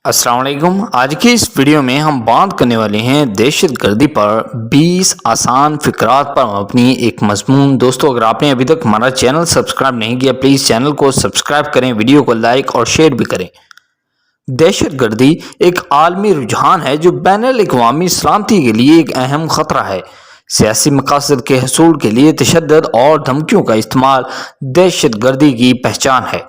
अस्सलाम वालेकुम। आज की इस वीडियो में हम बात करने वाले हैं दहशत गर्दी पर 20 आसान फिक्रात पर मबनी एक मजमून। दोस्तों, अगर आपने अभी तक हमारा चैनल सब्सक्राइब नहीं किया, प्लीज़ चैनल को सब्सक्राइब करें, वीडियो को लाइक और शेयर भी करें। दहशत गर्दी एक आलमी रुझान है जो बैनुल-अक़वामी सलामती के लिए एक अहम ख़तरा है। सियासी मकासद के हसूल के लिए तशद्दुद और धमकियों का इस्तेमाल दहशत गर्दी की पहचान है।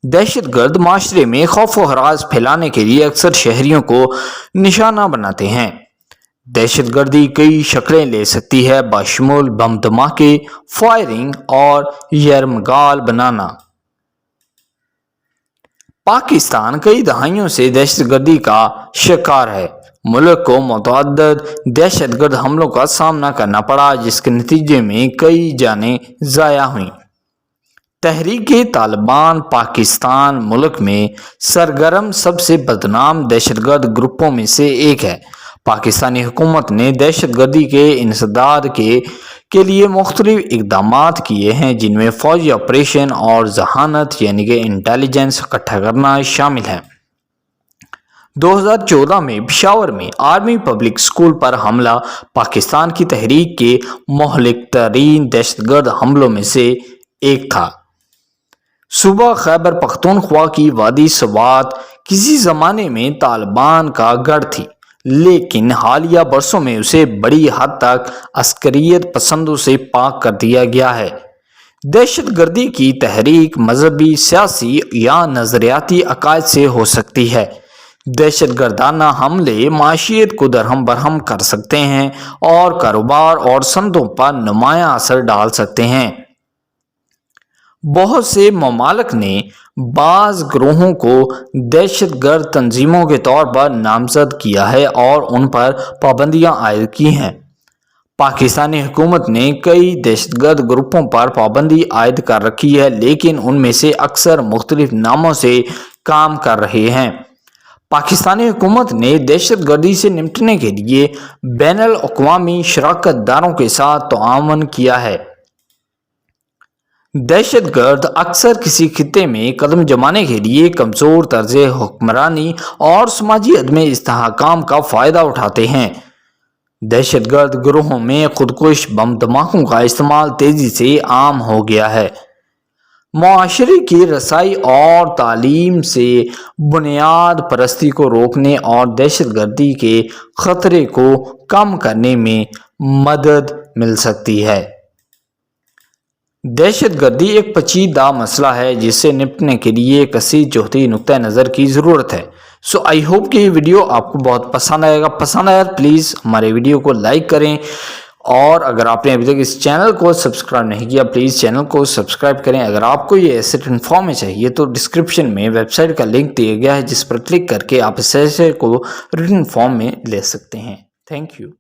दहशतगर्द माशरे में खौफ व हरास फैलाने के लिए अक्सर शहरियों को निशाना बनाते हैं। दहशतगर्दी कई शक्लें ले सकती है, बाशमूल बम धमाके, फायरिंग और यरमगाल बनाना। पाकिस्तान कई दहाइयों से दहशतगर्दी का शिकार है। मुल्क को मुतअद्दिद दहशतगर्द हमलों का सामना करना पड़ा, जिसके नतीजे में कई जानें ज़ाया हुईं। तहरीक-ए-तालिबान पाकिस्तान मुल्क में सरगर्म सबसे बदनाम दहशतगर्द ग्रुपों में से एक है। पाकिस्तानी हुकूमत ने दहशतगर्दी के इंसदाद के लिए मुख्तलिफ इक़दामात किए हैं, जिनमें फ़ौजी ऑपरेशन और जहानत यानी कि इंटेलिजेंस इकट्ठा करना शामिल है। 2014 में पेशावर में आर्मी पब्लिक स्कूल पर हमला पाकिस्तान की तहरीक के मुहलिक तरीन दहशतगर्द हमलों में से एक था। सूबा खैबर पख्तूनख्वा की वादी स्वात किसी ज़माने में तालिबान का गढ़ थी, लेकिन हालिया बरसों में उसे बड़ी हद तक अस्करियत पसंदों से पाक कर दिया गया है। दहशतगर्दी की तहरीक मजहबी, सियासी या नज़रियाती अकायद से हो सकती है। दहशतगर्दाना हमले माशियत को दरहम बरहम कर सकते हैं और कारोबार और सनतों पर नुमायां असर डाल सकते हैं। बहुत से ममालिक ने बाज़ ग्रोहों को दहशतगर्द तंजीमों के तौर पर नामजद किया है और उन पर पाबंदियां आयद की हैं। पाकिस्तानी हुकूमत ने कई दहशतगर्द ग्रुपों पर पाबंदी आयद कर रखी है, लेकिन उनमें से अक्सर मुख्तलिफ नामों से काम कर रहे हैं। पाकिस्तानी हुकूमत ने दहशतगर्दी से निपटने के लिए बैनुल-अक़वामी शराकत दारों के साथ तआवुन किया है। दहशतगर्द अक्सर किसी खित्ते में कदम जमाने के लिए कमज़ोर तर्ज हुक्मरानी और समाजी अदम इस्तेहकाम का फ़ायदा उठाते हैं। दहशतगर्द गिरोहों में खुदकुश बम धमाकों का इस्तेमाल तेज़ी से आम हो गया है। मुआशरे की रसाई और तालीम से बुनियाद परस्ती को रोकने और दहशतगर्दी के ख़तरे को कम करने में मदद मिल सकती है। दहशतगर्दी एक पेचीदा मसला है जिससे निपटने के लिए कसी जोहती नुक्ता नज़र की ज़रूरत है। सो आई होप कि ये वीडियो आपको बहुत पसंद आएगा। पसंद आया प्लीज़ हमारे वीडियो को लाइक करें, और अगर आपने अभी तक इस चैनल को सब्सक्राइब नहीं किया, प्लीज़ चैनल को सब्सक्राइब करें। अगर आपको ये एसेट इन्फॉर्म चाहिए तो डिस्क्रिप्शन में वेबसाइट का लिंक दिया गया है, जिस पर क्लिक करके आप इस एसेट को रिटन फॉर्म में ले सकते हैं। Thank you.